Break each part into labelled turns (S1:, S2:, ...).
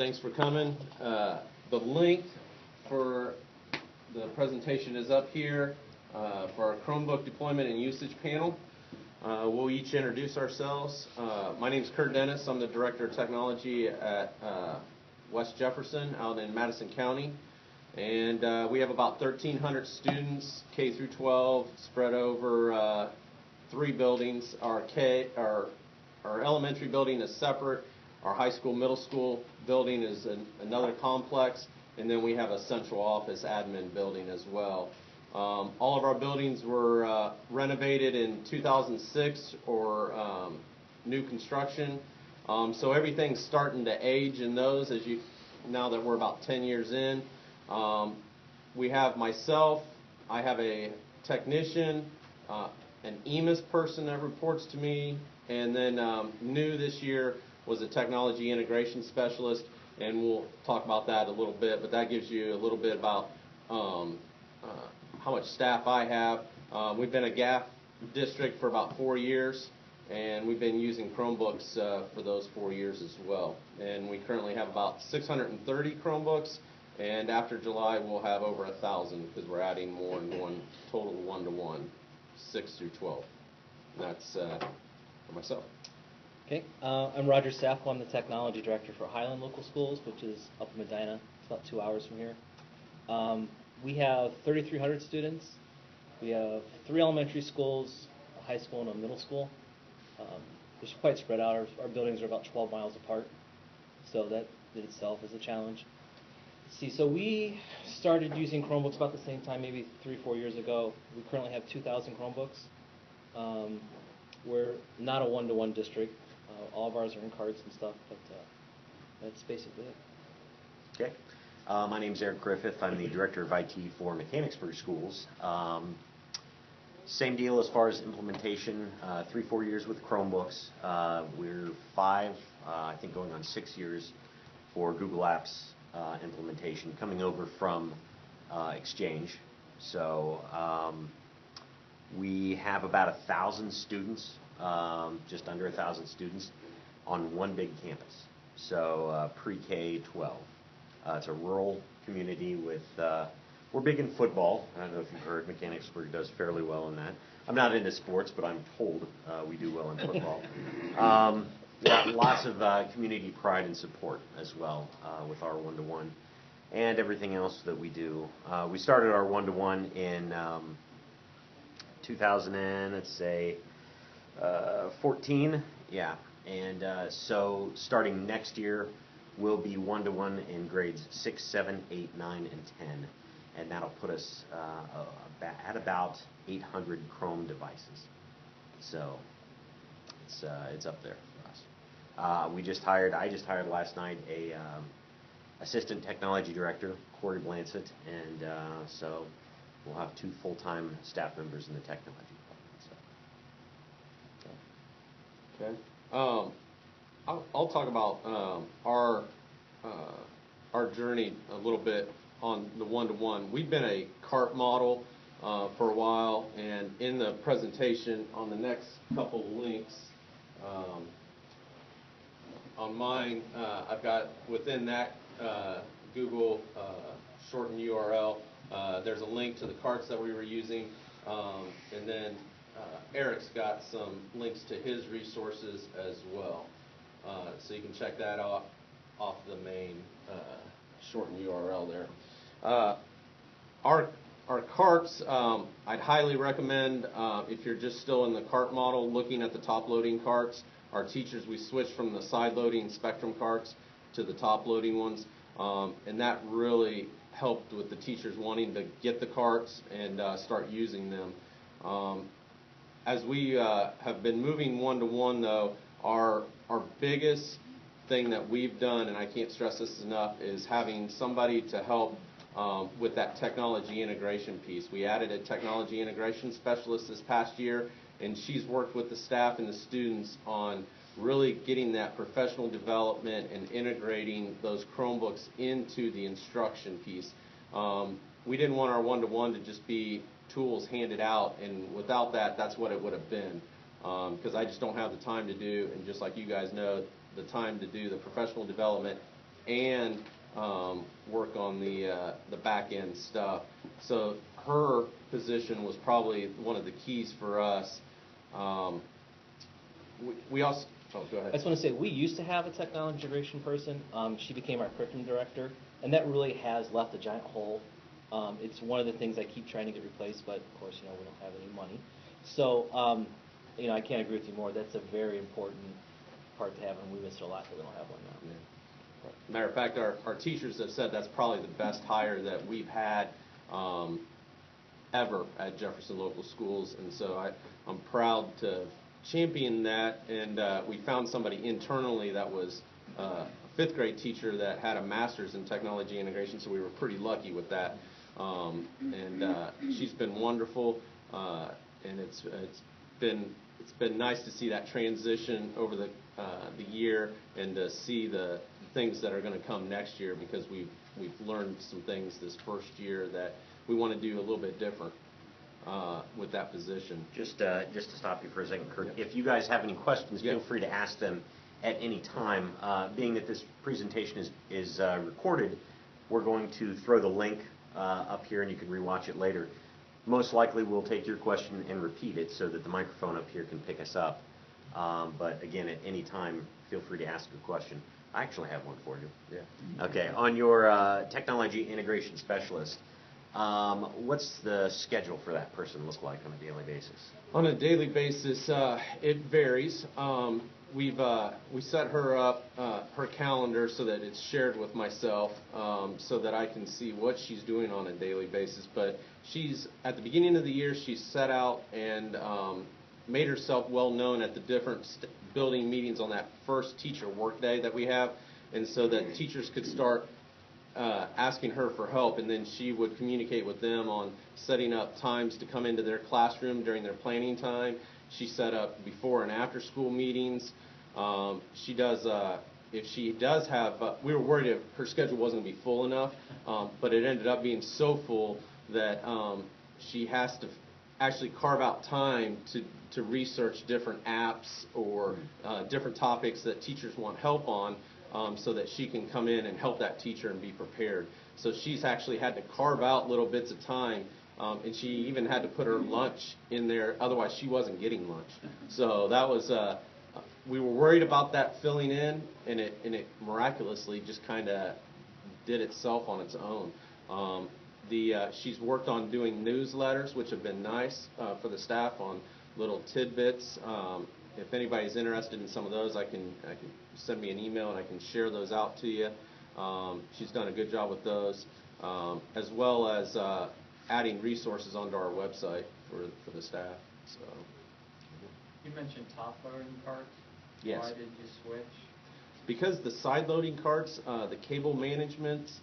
S1: Thanks for coming. The link for the presentation is up here for our Chromebook deployment and usage panel. We'll each introduce ourselves. My name is Kurt Dennis. I'm the Director of Technology at West Jefferson out in Madison County. And we have about 1,300 students, K through 12, spread over 3 buildings. Our elementary building is separate. Our high school, middle school building is another complex. And then we have a central office admin building as well. All of our buildings were renovated in 2006 or new construction. So everything's starting to age in those now that we're about 10 years in. We have myself, I have a technician, an EMIS person that reports to me, and then new this year was a technology integration specialist, and we'll talk about that a little bit, but that gives you a little bit about how much staff I have. We've been a GAF district for about 4 years, and we've been using Chromebooks for those 4 years as well. And we currently have about 630 Chromebooks, and after July we'll have over 1,000 because we're adding more and one total one-to-one, 6 through 12. And that's for myself.
S2: Okay, I'm Roger Safko. I'm the Technology Director for Highland Local Schools, which is up in Medina. It's about 2 hours from here. We have 3,300 students. We have 3 elementary schools, a high school, and a middle school. It's quite spread out. Our buildings are about 12 miles apart, so that in itself is a challenge. So we started using Chromebooks about the same time, maybe 3-4 years ago. We currently have 2,000 Chromebooks. We're not a one-to-one district. All of ours are in cards and stuff, but that's basically it.
S3: Okay. My name is Eric Griffith. I'm the Director of IT for Mechanicsburg Schools. Same deal as far as implementation, 3-4 years with Chromebooks. We're 5, I think going on 6 years for Google Apps implementation, coming over from Exchange. So we have about 1,000 students, just under 1,000 students on one big campus. So pre-K-12. It's a rural community with, we're big in football. I don't know if you've heard, Mechanicsburg does fairly well in that. I'm not into sports, but I'm told we do well in football. Yeah, lots of community pride and support as well with our one-to-one and everything else that we do. We started our one-to-one in 2014, yeah, and so starting next year we'll be one-to-one in grades 6, 7, 8, 9, and 10, and that'll put us at about 800 Chrome devices. So it's up there for us. I just hired last night a assistant technology director, Corey Blansett, and so we'll have 2 full-time staff members in the technology department.
S1: Okay. I'll talk about our journey a little bit on the one-to-one. We've been a CART model for a while, and in the presentation on the next couple links, on mine, I've got within that Google shortened URL, there's a link to the carts that we were using, and then Eric's got some links to his resources as well. So you can check that off the main shortened URL there. Our carts, I'd highly recommend if you're just still in the cart model, looking at the top loading carts. Our teachers, we switched from the side loading Spectrum carts to the top loading ones, and that really helped with the teachers wanting to get the carts and start using them. As we have been moving one-to-one, though, our biggest thing that we've done, and I can't stress this enough, is having somebody to help with that technology integration piece. We added a technology integration specialist this past year, and she's worked with the staff and the students on really getting that professional development and integrating those Chromebooks into the instruction piece. We didn't want our one-to-one to just be tools handed out, and without that, that's what it would have been. Because I just don't have the time to do, and just like you guys know, the time to do the professional development and work on the back end stuff. So her position was probably one of the keys for us. We also, oh, go ahead.
S2: I just want to say, we used to have a technology integration person. She became our curriculum director, and that really has left a giant hole. It's one of the things I keep trying to get replaced, but of course, we don't have any money. So, I can't agree with you more. That's a very important part to have, and we miss it a lot that we don't have one now.
S1: Yeah. Matter of fact, our teachers have said that's probably the best hire that we've had ever at Jefferson Local Schools, and so I'm proud to champion that, and we found somebody internally that was a fifth grade teacher that had a master's in technology integration, so we were pretty lucky with that. She's been wonderful, and it's been nice to see that transition over the year, and to see the things that are going to come next year, because we've learned some things this first year that we want to do a little bit different with that position.
S3: Just to stop you for a second, Kurt, if you guys have any questions, feel free to ask them at any time. Being that this presentation is recorded, we're going to throw the link up here, and you can rewatch it later. Most likely we'll take your question and repeat it so that the microphone up here can pick us up. But again, at any time, feel free to ask a question. I actually have one for you.
S1: Yeah.
S3: Okay, on your technology integration specialist, what's the schedule for that person look like on a daily basis?
S1: On a daily basis, it varies. We set her up, her calendar, so that it's shared with myself, so that I can see what she's doing on a daily basis. But at the beginning of the year, she set out and made herself well known at the different building meetings on that first teacher work day that we have, and so that teachers could start asking her for help, and then she would communicate with them on setting up times to come into their classroom during their planning time. She set up before and after school meetings. She does, if she does have, we were worried if her schedule wasn't going to be full enough, but it ended up being so full that she has to actually carve out time to research different apps or different topics that teachers want help on, so that she can come in and help that teacher and be prepared. So she's actually had to carve out little bits of time, and she even had to put her lunch in there, otherwise she wasn't getting lunch. So that was, we were worried about that filling in, and it miraculously just kind of did itself on its own. She's worked on doing newsletters, which have been nice for the staff, on little tidbits. If anybody's interested in some of those, I can send me an email and I can share those out to you. She's done a good job with those, as well as adding resources onto our website for the staff. So.
S4: You mentioned top-loading carts.
S1: Yes.
S4: Why did you switch?
S1: Because the side-loading carts, the cable management's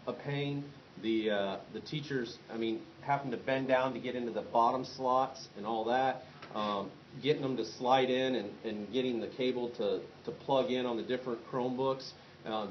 S1: a pain. The teachers, having to bend down to get into the bottom slots and all that. Getting them to slide in and getting the cable to plug in on the different Chromebooks,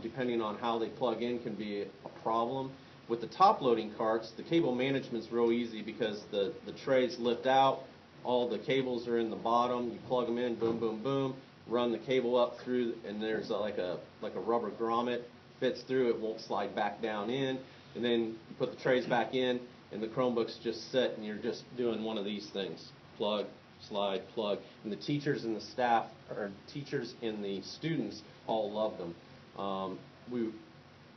S1: depending on how they plug in, can be a problem. With the top-loading carts, the cable management's real easy, because the trays lift out, all the cables are in the bottom, you plug them in, boom, boom, boom, run the cable up through, and there's like a rubber grommet, fits through, it won't slide back down in, and then you put the trays back in, and the Chromebooks just sit, and you're just doing one of these things, plug, slide, plug, and the teachers and the staff, or teachers and the students, all love them.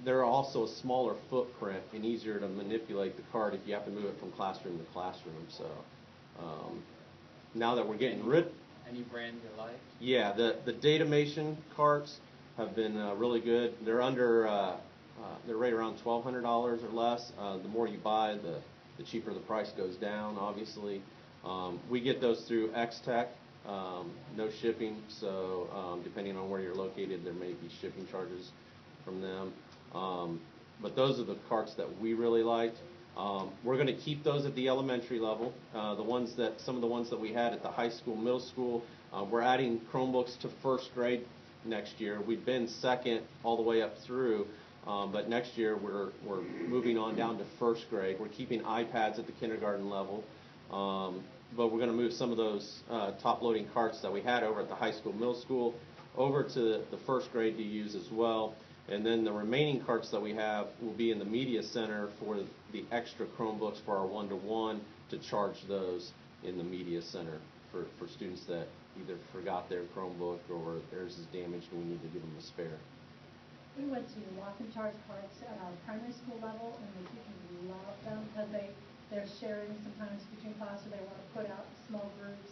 S1: They're also a smaller footprint and easier to manipulate the cart if you have to move it from classroom to classroom. So now that we're getting rid.
S4: Any brand you like?
S1: Yeah, the Datamation carts have been really good. They're they're right around $1,200 or less. The more you buy, the cheaper the price goes down, obviously. We get those through X-Tech, no shipping, so depending on where you're located, there may be shipping charges from them. But those are the carts that we really liked. We're going to keep those at the elementary level. Some of the ones that we had at the high school, middle school, we're adding Chromebooks to first grade next year. We've been second all the way up through, but next year we're moving on down to first grade. We're keeping iPads at the kindergarten level. But we're going to move some of those top-loading carts that we had over at the high school, middle school, over to the first grade to use as well. And then the remaining carts that we have will be in the media center for the extra Chromebooks for our one-to-one to charge those in the media center for students that either forgot their Chromebook or theirs is damaged and we need to give them a spare.
S5: We went to lock and charge carts at our primary school level, and the teachers love them because they're sharing sometimes between classes. They want to put out small groups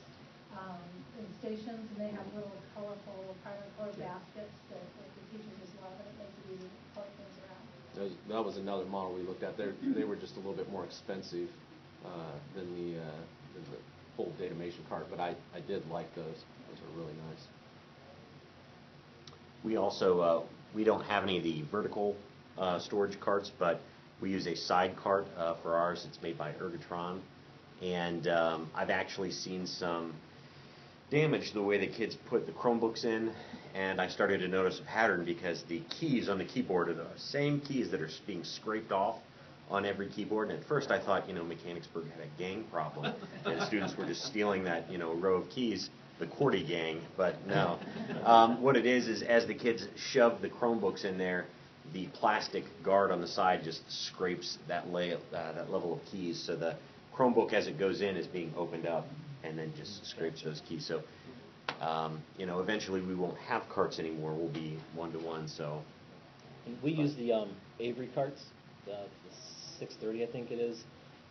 S5: in stations, and they have little colorful primary color baskets that the teachers just love, and it makes it easy to plug things around.
S1: That was another model we looked at. They were just a little bit more expensive than the full datamation cart, but I did like those. Those are really nice.
S3: We also, we don't have any of the vertical storage carts, but we use a side cart for ours. It's made by Ergotron. And I've actually seen some damage the way the kids put the Chromebooks in. And I started to notice a pattern because the keys on the keyboard are the same keys that are being scraped off on every keyboard. And at first I thought, Mechanicsburg had a gang problem and students were just stealing that, row of keys, the QWERTY gang. But no. What it is as the kids shove the Chromebooks in there, the plastic guard on the side just scrapes that level of keys. So the Chromebook as it goes in is being opened up and then just scrapes those keys. So, eventually we won't have carts anymore. We'll be one-to-one. So
S2: We use the Avery carts, the 630 I think it is,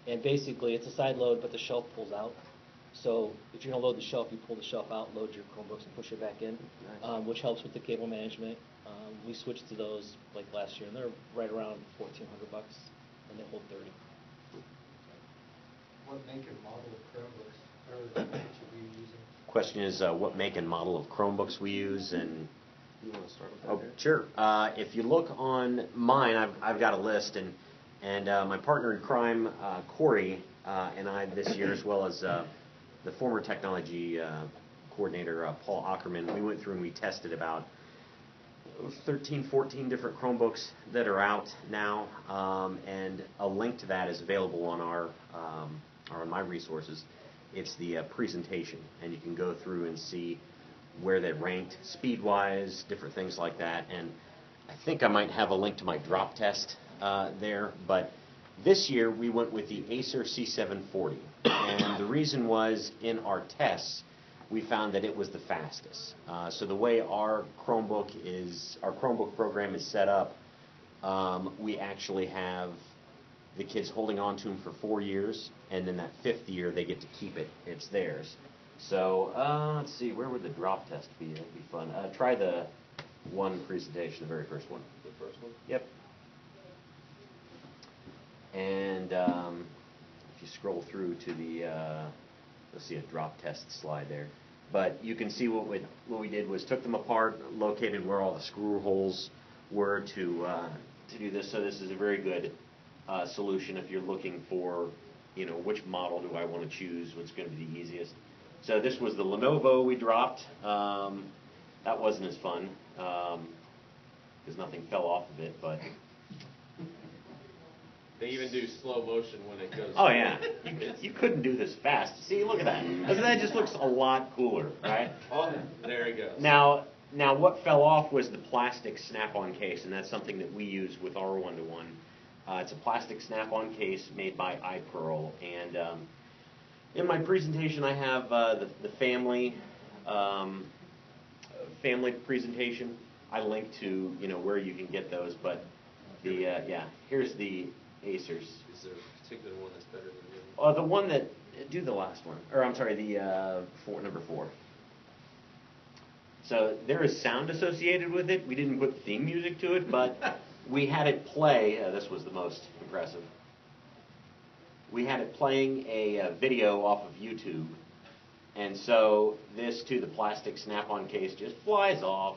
S2: and basically it's a side load, but the shelf pulls out. So if you're going to load the shelf, you pull the shelf out, load your Chromebooks, and push it back in,
S1: Nice.
S2: which helps with the cable management. We switched to those like last year, and they're right around $1,400, and they hold 30.
S6: What make and model of Chromebooks should we be using?
S3: question is what make and model of Chromebooks we use. And
S1: You want to start with that?
S3: oh,
S1: Gary?
S3: sure. If you look on mine, I've got a list, and my partner in crime, Corey, and I this year, as well as the former technology coordinator, Paul Ackerman, we went through and we tested about 13, 14 different Chromebooks that are out now, and a link to that is available on our or on my resources. It's the presentation, and you can go through and see where they ranked speed-wise, different things like that. And I think I might have a link to my drop test there, but this year we went with the Acer C740, and the reason was in our tests we found that it was the fastest. So the way our Chromebook program is set up, we actually have the kids holding on to them for 4 years, and then that 5th year they get to keep it. It's theirs. So let's see, where would the drop test be? That'd be fun. Try the one presentation, the very first one.
S1: The first one?
S3: Yep. And if you scroll through to the, you'll see a drop test slide there. But you can see what we did was took them apart, located where all the screw holes were to do this. So this is a very good solution if you're looking for, which model do I want to choose, what's going to be the easiest. So this was the Lenovo we dropped. That wasn't as fun because nothing fell off of it, but.
S1: They even do slow motion when it goes.
S3: Oh yeah, you couldn't do this fast. See, look at that. That just looks a lot cooler, right?
S1: Oh, there he goes.
S3: Now what fell off was the plastic snap-on case, and that's something that we use with our one-to-one. It's a plastic snap-on case made by iPearl, and in my presentation I have the family presentation. I link to where you can get those, but here's the Acers.
S1: Is there a particular one that's better than the other?
S3: The one that do the last one, or I'm sorry, the number 4. So there is sound associated with it. We didn't put theme music to it, but we had it play. This was the most impressive. We had it playing a video off of YouTube, and so this too, the plastic snap-on case just flies off.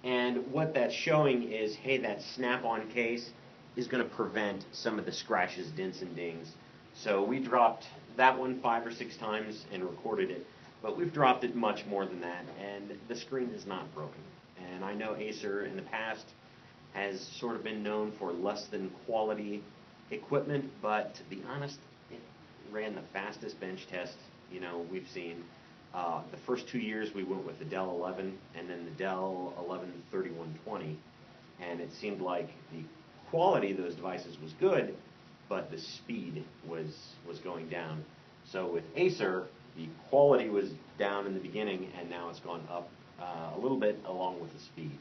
S3: And what that's showing is, hey, that snap-on case is going to prevent some of the scratches, dents, and dings. So we dropped that one 5 or 6 times and recorded it, but we've dropped it much more than that, and the screen is not broken. And I know Acer in the past has sort of been known for less than quality equipment, but to be honest, it ran the fastest bench test we've seen. The first 2 years we went with the Dell 11 and then the Dell 11 3120, and it seemed like the quality of those devices was good, but the speed was going down. So with Acer, the quality was down in the beginning, and now it's gone up a little bit along with the speed.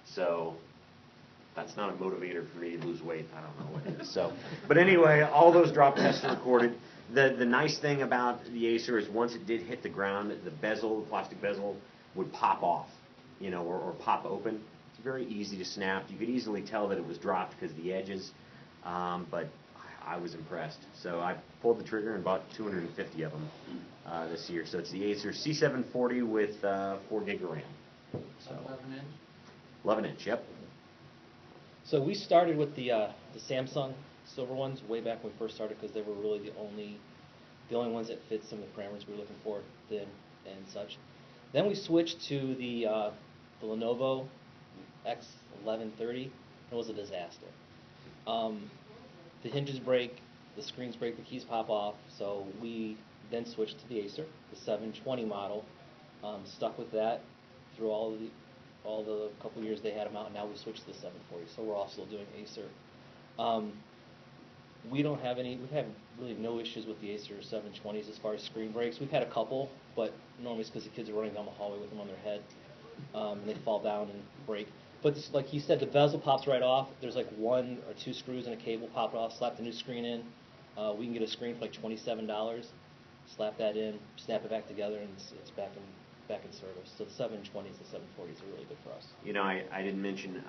S3: So that's not a motivator for me to lose weight. I don't know what it is. So, but anyway, all those drop tests are recorded. The nice thing about the Acer is once it did hit the ground, the bezel, the plastic bezel, would pop off, you know, or pop open. It's very easy to snap. You could easily tell that it was dropped because of the edges, but I was impressed. So I pulled the trigger and bought 250 of them this year. So it's the Acer C740 with 4 gig of RAM. So
S4: 11-inch?
S3: 11-inch, yep.
S2: So we started with the Samsung silver ones way back when we first started because they were really the only ones that fit some of the parameters we were looking for, thin and such. Then we switched to the Lenovo X1130. It was a disaster. The hinges break, the screens break, the keys pop off. So we then switched to the Acer, the 720 model. Stuck with that through all the couple years they had them out, and now we switched to the 740. So we're also doing Acer. We have really no issues with the Acer 720s as far as screen breaks. We've had a couple, but normally it's because the kids are running down the hallway with them on their head, and they fall down and break. But like he said, the bezel pops right off. There's like 1 or 2 screws and a cable pop it off. Slap the new screen in. We can get a screen for like $27. Slap that in, snap it back together, and it's back in service. So the 720s, the 740s are really good for us.
S3: You know, I didn't mention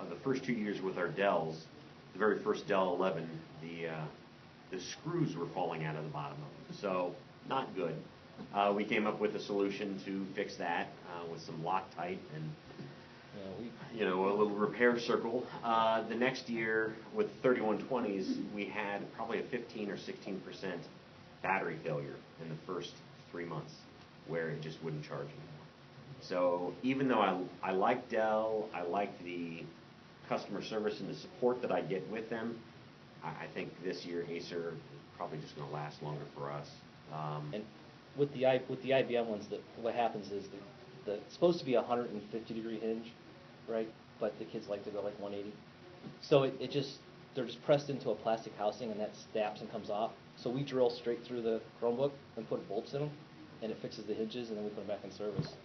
S3: the first 2 years with our Dells, the very first Dell 11, the screws were falling out of the bottom of them. So not good. We came up with a solution to fix that with some Loctite and a little repair circle. The next year with 3120s, we had probably a 15 or 16% battery failure in the first 3 months, where it just wouldn't charge anymore. So even though I like Dell, I like the customer service and the support that I get with them, I think this year Acer is probably just going to last longer for us.
S2: And with the IBM ones, what happens is it's supposed to be a 150-degree hinge, right? But the kids like to go like 180. So they're just pressed into a plastic housing, and that snaps and comes off. So we drill straight through the Chromebook and put bolts in them, and it fixes the hinges, and then we put them back in service.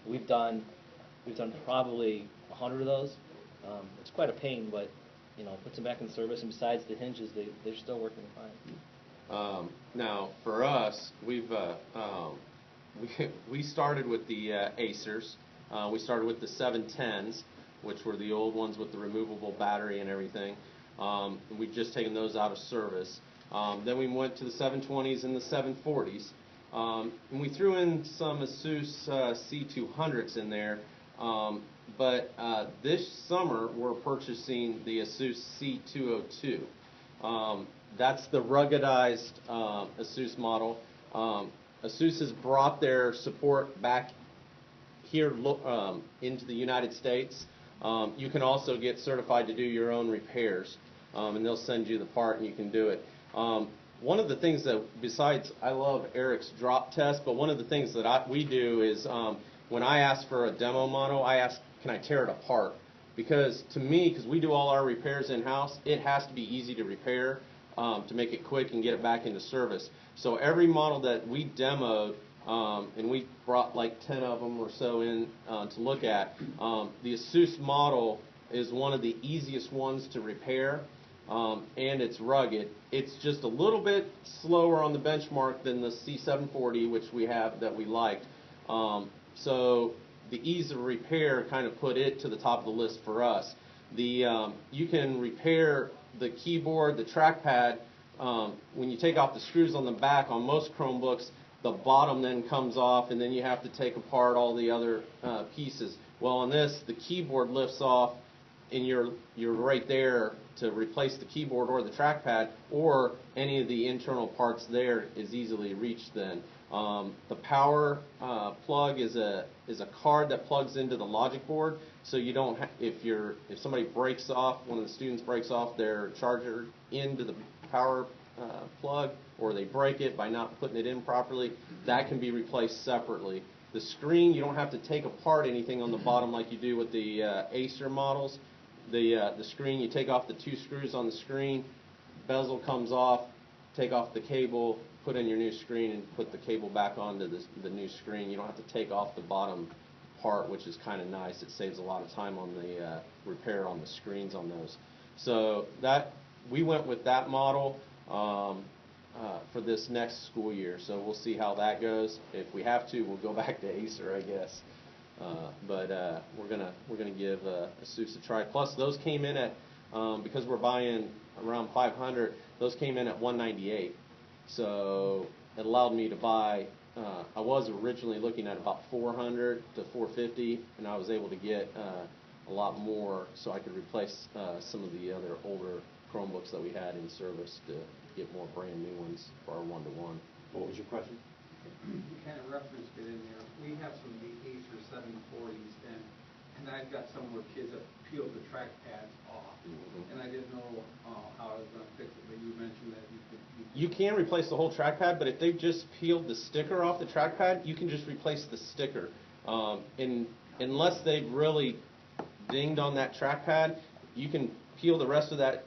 S2: We've done probably 100 of those. It's quite a pain, but puts them back in service. And besides the hinges, they're still working fine.
S1: Now, for us, we started with the Acers. We started with the 710s, which were the old ones with the removable battery and everything. We've just taken those out of service. Then we went to the 720s and the 740s. And we threw in some ASUS C200s in there. But this summer, we're purchasing the ASUS C202. That's the ruggedized ASUS model. ASUS has brought their support back here into the United States. You can also get certified to do your own repairs, and they'll send you the part and you can do it. One of the things that, besides, I love Eric's drop test, but one of the things that we do is when I ask for a demo model, I ask, can I tear it apart? Because to me, because we do all our repairs in-house, it has to be easy to repair to make it quick and get it back into service. So every model that we demoed, and we brought like 10 of them or so in to look at, the ASUS model is one of the easiest ones to repair, and it's rugged. It's just a little bit slower on the benchmark than the C740, which we have that we liked. So the ease of repair kind of put it to the top of the list for us. You can repair the keyboard, the trackpad. When you take off the screws on the back on most Chromebooks, the bottom then comes off, and then you have to take apart all the other pieces. Well, on this, the keyboard lifts off, and you're right there to replace the keyboard or the trackpad, or any of the internal parts there is easily reached then. The power plug is a card that plugs into the logic board, so you don't if somebody breaks off, one of the students breaks off their charger into the power plug, or they break it by not putting it in properly, that can be replaced separately. The screen, you don't have to take apart anything on the bottom like you do with the Acer models. the screen, you take off the 2 screws on the screen, bezel comes off, take off the cable, put in your new screen, and put the cable back onto the new screen. You don't have to take off the bottom part, which is kind of nice. It saves a lot of time on the repair on the screens on those. So we went with that model for this next school year. So we'll see how that goes. If we have to, we'll go back to Acer, I guess. But we're gonna give ASUS a try. Plus, those came in at because we're buying around 500. Those came in at 198. So it allowed me to buy. I was originally looking at about 400 to 450, and I was able to get a lot more, so I could replace some of the other older Chromebooks that we had in service to get more brand new ones for our one-to-one.
S3: What was your question?
S7: You kind of referenced it in there. We have some of the Acer 740s, and I've got some where kids have peeled the trackpads off, and I didn't know how I was going to fix it, but you mentioned that
S1: You can replace the whole trackpad, but if they've just peeled the sticker off the trackpad, you can just replace the sticker. Unless they've really dinged on that trackpad, you can peel the rest of that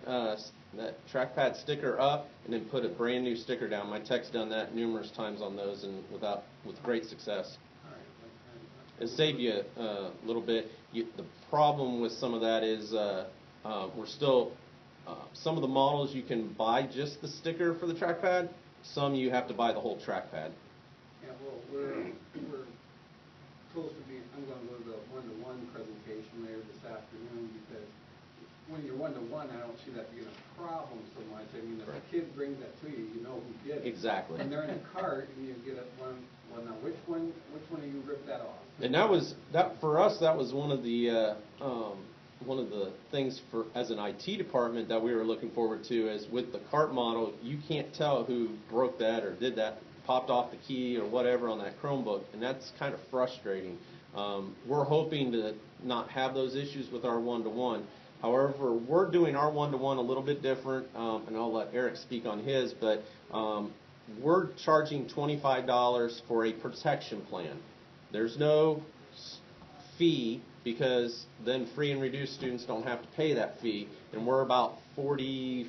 S1: trackpad sticker up and then put a brand new sticker down. My tech's done that numerous times on those and with great success. It saved you a little bit. The problem with some of that is we're still some of the models you can buy just the sticker for the trackpad. Some you have to buy the whole trackpad.
S7: Yeah, well, we're supposed to be. I'm going to go to the one-to-one presentation later this afternoon because when you're one-to-one, I don't see that being a problem so much. I mean, if a kid brings that to you, you know who did it.
S1: Exactly.
S7: And they're in a cart, and you get it one. Well, now which one of you ripped that off?
S1: And that for us. That was one of the things for as an IT department that we were looking forward to. Is with the cart model, you can't tell who broke that or did that, popped off the key or whatever on that Chromebook, and that's kind of frustrating. We're hoping to not have those issues with our one-to-one. However, we're doing our one-to-one a little bit different, and I'll let Eric speak on his, but we're charging $25 for a protection plan. There's no fee because then free and reduced students don't have to pay that fee, and we're about 46%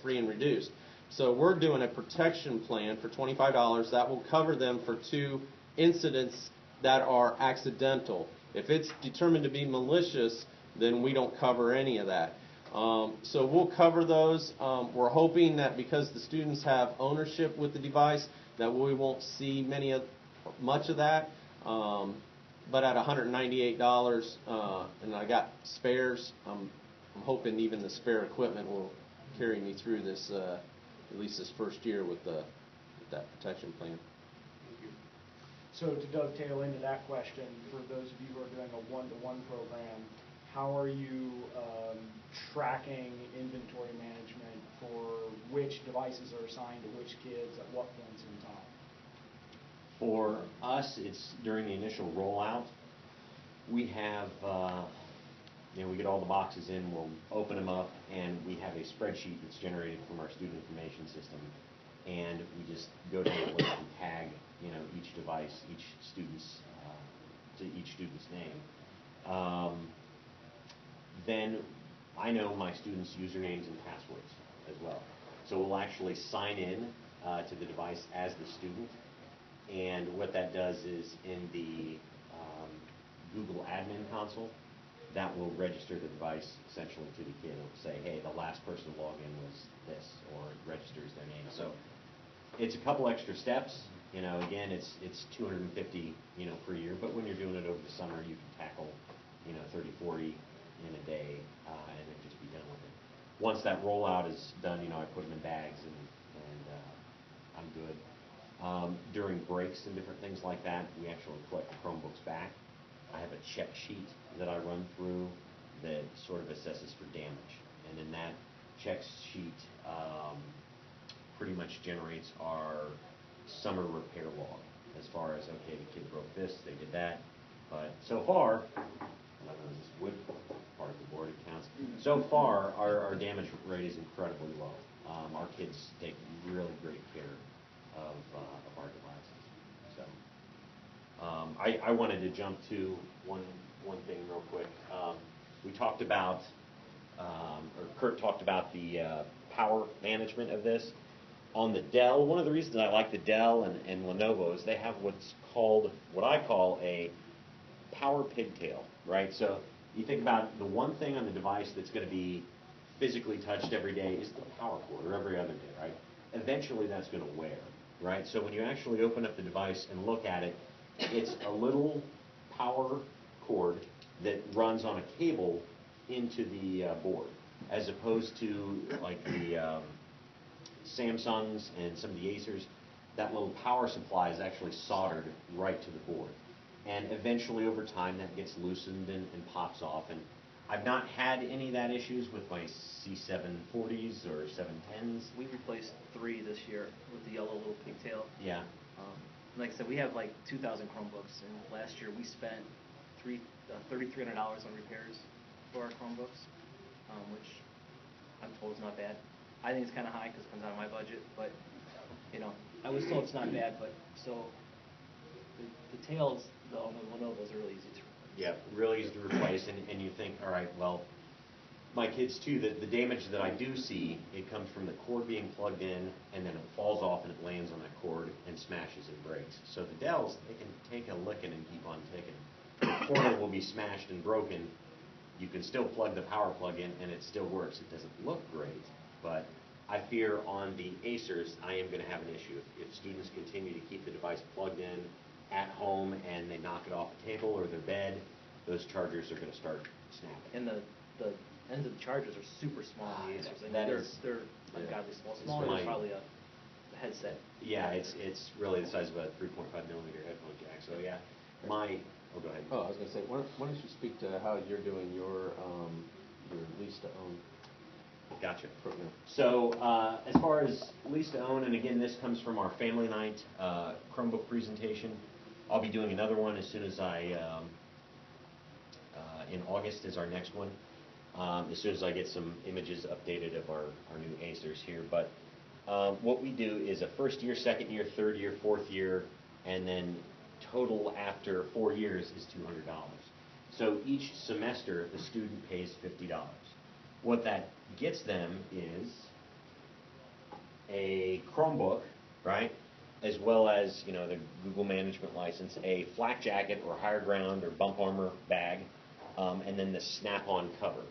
S1: free and reduced. So we're doing a protection plan for $25 that will cover them for 2 incidents that are accidental. If it's determined to be malicious, then we don't cover any of that. So we'll cover those. We're hoping that because the students have ownership with the device, that we won't see much of that. But at $198, and I got spares, I'm hoping even the spare equipment will carry me through this, at least this first year with that protection plan.
S8: So to dovetail into that question, for those of you who are doing a one-to-one program, how are you tracking inventory management for which devices are assigned to which kids at what points in time?
S3: For us, it's during the initial rollout. We have, we get all the boxes in, we'll open them up, and we have a spreadsheet that's generated from our student information system. And we just go down the list and tag, each device, each student's name. Then I know my students' usernames and passwords as well. So we'll actually sign in to the device as the student. And what that does is in the Google admin console, that will register the device essentially to the kid. It'll say, hey, the last person to log in was this, or it registers their name. So it's a couple extra steps. Again, it's $250, per year. But when you're doing it over the summer, you can tackle, 30, 40 in a day, and then just be done with it. Once that rollout is done, I put them in bags and I'm good. During breaks and different things like that, we actually collect the Chromebooks back. I have a check sheet that I run through that sort of assesses for damage. And then that check sheet pretty much generates our summer repair log as far as, okay, the kid broke this, they did that. But so far, this wood part of the board, it counts. So far, our damage rate is incredibly low. Our kids take really great care of our devices. So I wanted to jump to one thing real quick. we talked about, or Kurt talked about the power management of this. On the Dell, one of the reasons I like the Dell and Lenovo is they have what I call a power pigtail, right? So you think about the one thing on the device that's going to be physically touched every day is the power cord, or every other day, right? Eventually that's going to wear, right? So when you actually open up the device and look at it, it's a little power cord that runs on a cable into the board, as opposed to like the Samsungs and some of the Acers. That little power supply is actually soldered right to the board. And eventually over time that gets loosened and pops off. And I've not had any of that issues with my C740s or 710s.
S2: We replaced 3 this year with the yellow little pigtail.
S3: Yeah.
S2: Like I said, we have like 2,000 Chromebooks, and last year we spent $3,300 on repairs for our Chromebooks, which I'm told is not bad. I think it's kind of high because it comes out of my budget, but I was told it's not bad. But so the tails, on the Lenovo's are really easy to replace.
S3: Yeah, really easy to replace, and you think, all right, well, my kids too, the damage that I do see, it comes from the cord being plugged in, and then it falls off and it lands on that cord and smashes and breaks. So the Dells, they can take a licking and keep on ticking. The corner will be smashed and broken. You can still plug the power plug in, and it still works. It doesn't look great, but I fear on the Acers, I am going to have an issue. If students continue to keep the device plugged in at home and they knock it off the table or their bed, those chargers are going to start snapping.
S2: And the ends of the chargers are super small on the Acers. I mean,
S3: That
S2: they're
S3: is-
S2: ungodly small.
S3: It's
S2: Smaller
S3: my-
S2: than probably a headset.
S3: Yeah, it's really the size of a 3.5 millimeter headphone jack. So yeah, go ahead.
S1: Oh, I was going to say, why don't you speak to how you're doing your lease to own
S3: Gotcha.
S1: program?
S3: So as far as lease to own, and again, this comes from our family night Chromebook presentation. I'll be doing another one as soon as in August is our next one. As soon as I get some images updated of our new Acers here. But what we do is a first year, second year, third year, fourth year, and then total after 4 years is $200. So each semester the student pays $50. What that gets them is a Chromebook, right? As well as, the Google management license, a flak jacket or higher ground or bump armor bag, and then the snap-on cover.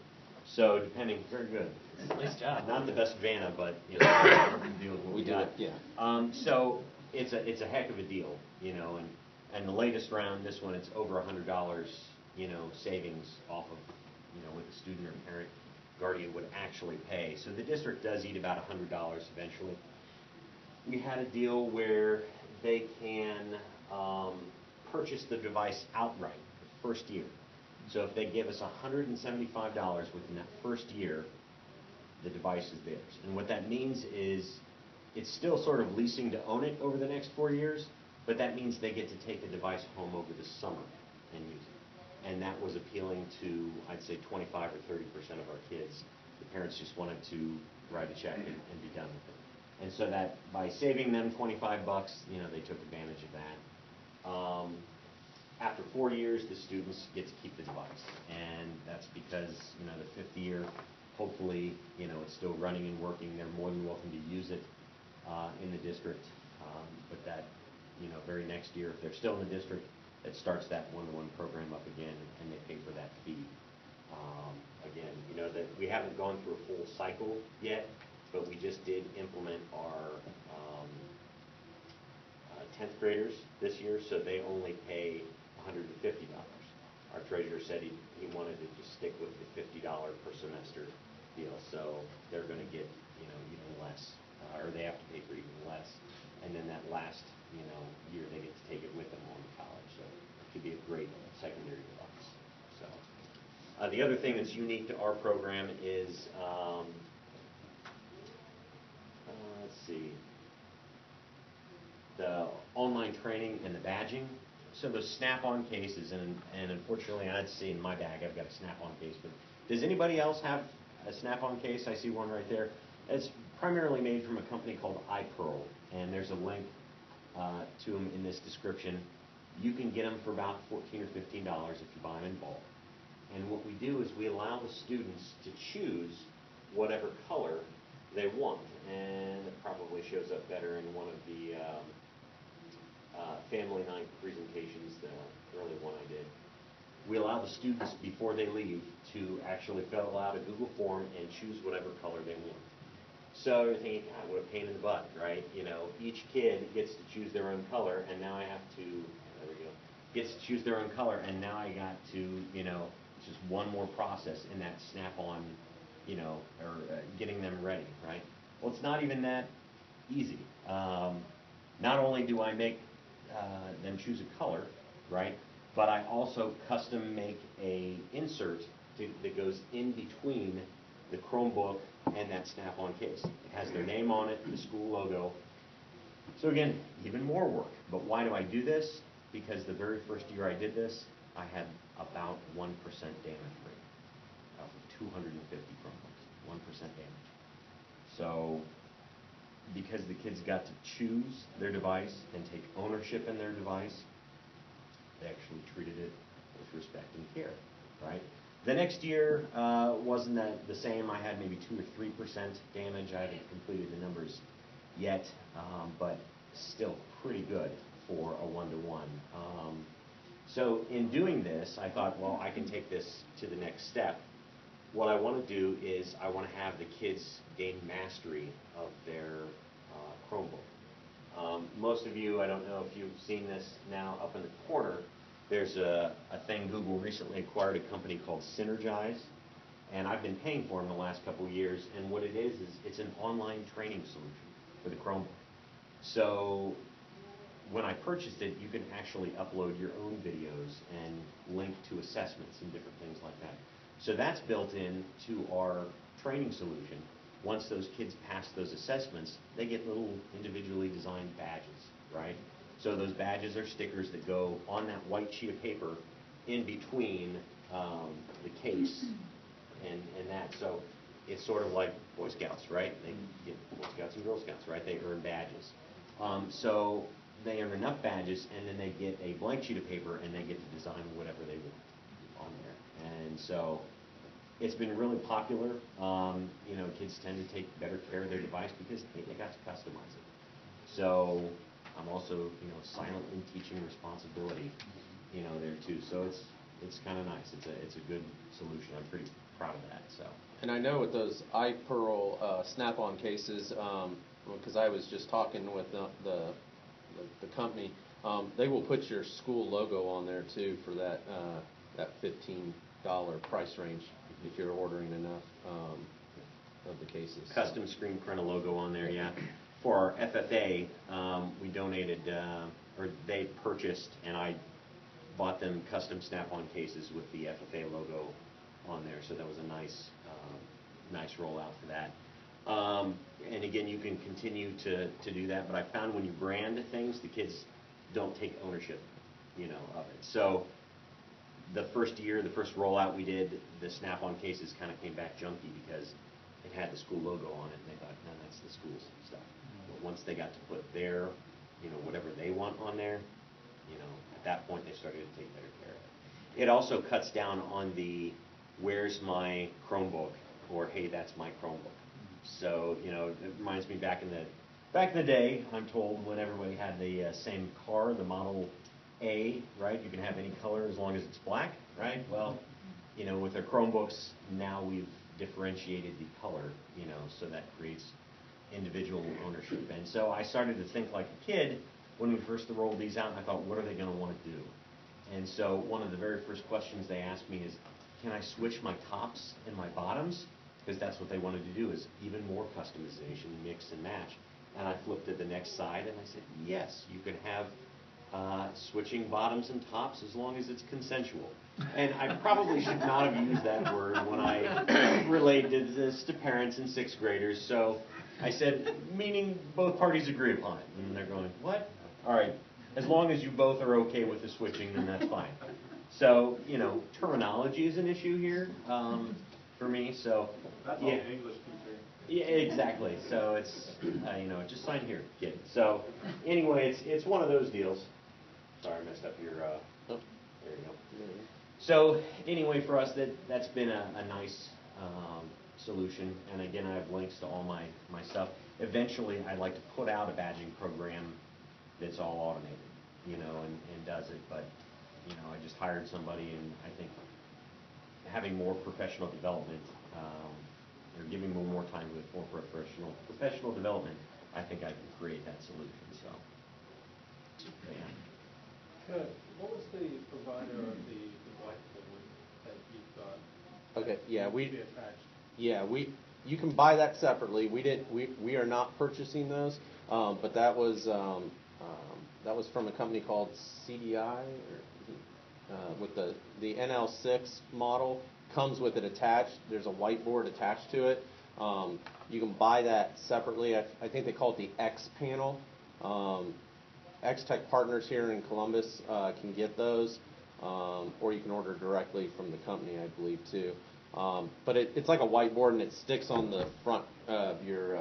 S3: So very good.
S2: Nice job.
S3: Not the best Vanna, but we deal with what we
S1: do
S3: got.
S1: it, yeah.
S3: So it's a heck of a deal, and the latest round, this one, it's over $100, savings off of, what the student or parent guardian would actually pay. So the district does eat about $100 eventually. We had a deal where they can purchase the device outright the first year. So if they give us $175 within that first year, the device is theirs. And what that means is it's still sort of leasing to own it over the next 4 years, but that means they get to take the device home over the summer and use it. And that was appealing to, I'd say, 25 or 30% of our kids. The parents just wanted to write a check and be done with it. And so that by saving them $25, they took advantage of that. After 4 years, the students get to keep the device, and that's because the fifth year, hopefully, it's still running and working. They're more than welcome to use it in the district, but that very next year, if they're still in the district, it starts that one-to-one program up again, and they pay for that fee. Again, that we haven't gone through a full cycle yet, but we just did implement our 10th graders this year, so they only pay $150. Our treasurer said he wanted to just stick with the $50 per semester deal, so they're going to get even less, or they have to pay for even less, and then that last year they get to take it with them on to college. So it could be a great secondary device. So the other thing that's unique to our program is let's see, the online training and the badging. So those snap-on cases, and unfortunately, I'd see in my bag I've got a snap-on case. But does anybody else have a snap-on case? I see one right there. It's primarily made from a company called iPearl, and there's a link to them in this description. You can get them for about $14 or $15 if you buy them in bulk. And what we do is we allow the students to choose whatever color they want. And it probably shows up better in one of the Family Night presentations, the early one I did. We allow the students, before they leave, to actually fill out a Google form and choose whatever color they want. So you're thinking, God, what a pain in the butt, right? You know, each kid gets to choose their own color, and now I have to, there we go, gets to choose their own color, and now I got to, you know, it's just one more process in that snap-on, you know, or getting them ready, right? Well, it's not even that easy. Not only do I make them choose a color, right, but I also custom make a insert that goes in between the Chromebook and that snap-on case. It has their name on it, the school logo. So again, even more work. But why do I do this? Because the very first year I did this, I had about 1% damage rate out of 250 Chromebooks. 1% damage. So because the kids got to choose their device and take ownership in their device, they actually treated it with respect and care, right? The next year wasn't that the same. I had maybe 2 or 3% damage. I haven't completed the numbers yet, but still pretty good for a one-to-one. So in doing this, I thought, well, I can take this to the next step. What I want to do is I want to have the kids gain mastery of their Chromebook. Most of you, I don't know if you've seen this now up in the corner, there's a thing Google recently acquired, a company called Synergize, and I've been paying for them the last couple of years, and what it is it's an online training solution for the Chromebook. So when I purchased it, you can actually upload your own videos and link to assessments and different things like that. So that's built into our training solution. Once those kids pass those assessments, they get little individually designed badges, right? So those badges are stickers that go on that white sheet of paper in between the case and that. So it's sort of like Boy Scouts, right? They get Boy Scouts and Girl Scouts, right? They earn badges. So they earn enough badges, and then they get a blank sheet of paper, and they get to design whatever they want on there. And so it's been really popular. You know, kids tend to take better care of their device because they got to customize it. So I'm also, you know, silently teaching responsibility, you know, there too. So it's kind of nice. It's a good solution. I'm pretty proud of that. So.
S1: And I know with those iPearl snap-on cases, because I was just talking with the company, they will put your school logo on there too for that $15 price range if you're ordering enough of the cases.
S3: Custom screen print a logo on there, yeah. For our FFA, we donated, or they purchased, and I bought them custom snap-on cases with the FFA logo on there. So that was a nice rollout for that. And again, you can continue to do that, but I found when you brand things, the kids don't take ownership, you know, of it. So the first year, the first rollout we did, the snap-on cases kind of came back junky because it had the school logo on it, and they thought, no, that's the school's stuff. But once they got to put their, you know, whatever they want on there, you know, at that point they started to take better care of it. It also cuts down on the, where's my Chromebook, or hey, that's my Chromebook. So, you know, it reminds me back in the day, I'm told, when everybody had the same car, the Model A, right? You can have any color as long as it's black, right? Well, you know, with our Chromebooks, now we've differentiated the color, you know, so that creates individual ownership. And so I started to think like a kid when we first rolled these out, and I thought, what are they going to want to do? And so one of the very first questions they asked me is, can I switch my tops and my bottoms? Because that's what they wanted to do, is even more customization, mix and match. And I flipped to the next side and I said, yes, you can have switching bottoms and tops as long as it's consensual. And I probably should not have used that word when I related this to parents and sixth graders. So I said, meaning both parties agree upon it. And they're going, what? All right, as long as you both are okay with the switching, then that's fine. So, you know, terminology is an issue here for me. So,
S6: That's
S3: yeah.
S6: all the English teacher.
S3: Yeah, exactly. So it's, you know, just sign here, kid. So anyway, it's one of those deals. Sorry, I messed up your, there you go. So anyway, for us, that's been a nice solution. And again, I have links to all my stuff. Eventually, I'd like to put out a badging program that's all automated, and does it. But, I just hired somebody, and I think having more professional development, or giving them more time with more professional development, I think I can create that solution. So, yeah.
S6: What was the provider of the whiteboard that you've got?
S1: Okay, yeah,
S6: Be attached?
S1: Yeah, you can buy that separately. We are not purchasing those, but that was from a company called CDI, with the NL6 model comes with it attached. There's a whiteboard attached to it. You can buy that separately. I think they call it the X panel. X-Tech partners here in Columbus can get those, or you can order directly from the company, I believe, too. But it's like a whiteboard, and it sticks on the front of your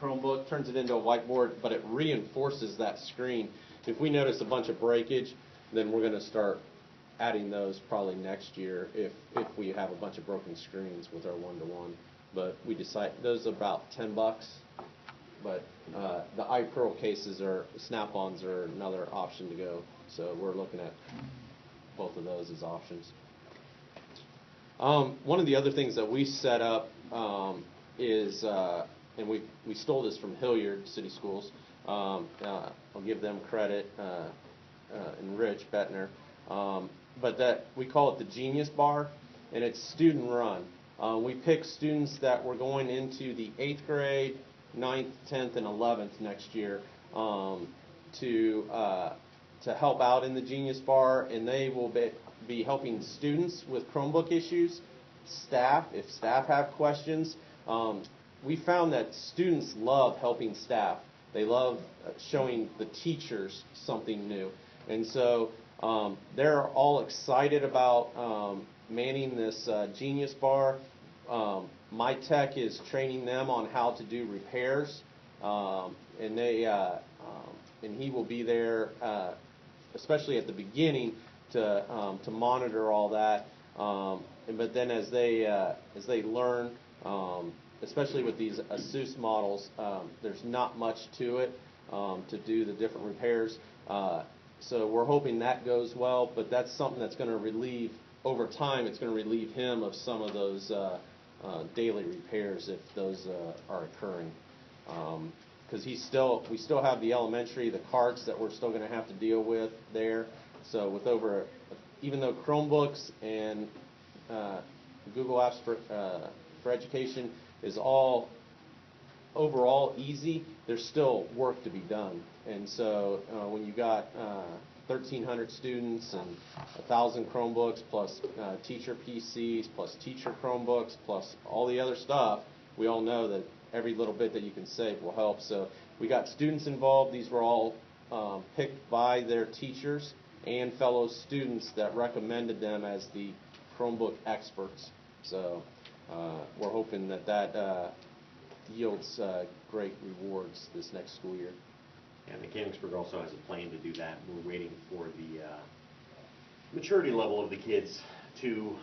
S1: Chromebook, turns it into a whiteboard, but it reinforces that screen. If we notice a bunch of breakage, then we're going to start adding those probably next year if we have a bunch of broken screens with our one-to-one. But we decide those are about $10. But the iPearl cases or snap-ons are another option to go. So we're looking at both of those as options. One of the other things that we set up is, and we stole this from Hilliard City Schools. I'll give them credit, and Rich Bettner. But that we call it the Genius Bar, and it's student run. We pick students that were going into the 8th grade, 9th, 10th, and 11th next year to help out in the Genius Bar, and they will be helping students with Chromebook issues, staff, if staff have questions. We found that students love helping staff. They love showing the teachers something new. And so they're all excited about manning this Genius Bar. My tech is training them on how to do repairs, and he will be there, especially at the beginning, to monitor all that. But then as they learn, especially with these ASUS models, there's not much to it to do the different repairs. So we're hoping that goes well, but that's something that's going to relieve, over time, it's going to relieve him of some of those daily repairs if those are occurring. Because we still have the elementary, the carts that we're still going to have to deal with there. So with even though Chromebooks and Google Apps for Education is all overall easy, there's still work to be done. And so when you got 1,300 students and 1,000 Chromebooks plus teacher PCs plus teacher Chromebooks plus all the other stuff, we all know that every little bit that you can save will help. So we got students involved. These were all picked by their teachers and fellow students that recommended them as the Chromebook experts. So we're hoping that yields great rewards this next school year.
S3: And Mechanicsburg also has a plan to do that. We're waiting for the maturity level of the kids to,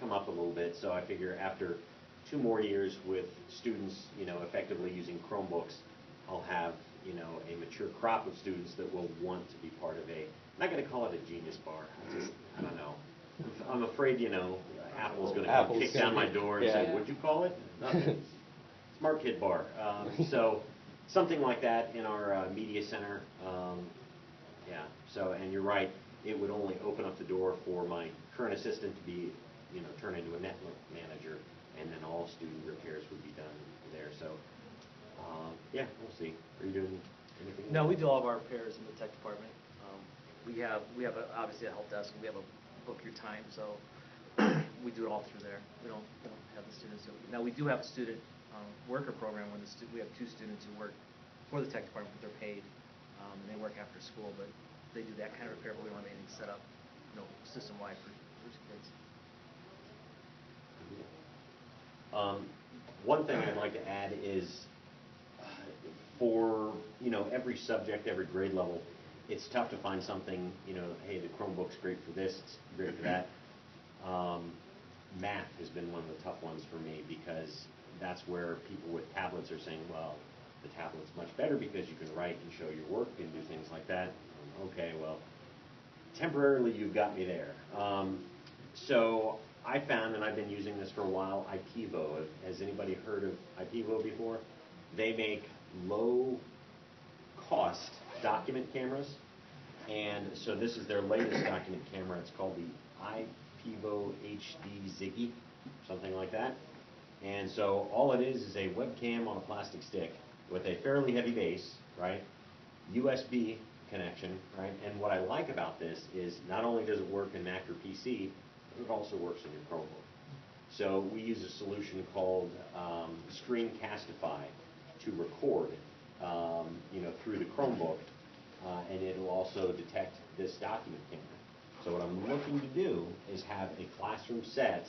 S3: come up a little bit. So I figure after 2 more years with students, effectively using Chromebooks, I'll have, a mature crop of students that will want to be part of I'm not going to call it a Genius Bar. I don't know. I'm afraid, Apple's going to kick down my door and say, "What'd you call it?" Nothing. Smart Kid Bar. So something like that in our media center. Yeah. So, and you're right. It would only open up the door for my current assistant to be, turn into a network manager, and then all student repairs would be done there. So, yeah, we'll see. Are you doing anything?
S2: No, we do all of our repairs in the tech department. We have obviously a help desk, and we have a book your time, so we do it all through there. We don't have the students do it. Now, we do have a student worker program when we have 2 students who work for the tech department, but they're paid, and they work after school, but they do that kind of repair, but we don't have anything set up, system-wide for kids.
S3: One thing I'd like to add is for every subject, every grade level, it's tough to find something, hey, the Chromebook's great for this, it's great for that. Math has been one of the tough ones for me because that's where people with tablets are saying, well, the tablet's much better because you can write and show your work and do things like that. Okay, well, temporarily you've got me there. So I found, and I've been using this for a while, IPEVO. Has anybody heard of IPEVO before? They make low-cost document cameras, and so this is their latest document camera. It's called the IPEVO HD Ziggy, something like that. And so all it is a webcam on a plastic stick with a fairly heavy base, right? USB connection, right? And what I like about this is not only does it work in Mac or PC, it also works in your Chromebook. So we use a solution called Screencastify to record, through the Chromebook, and it'll also detect this document camera. So what I'm looking to do is have a classroom set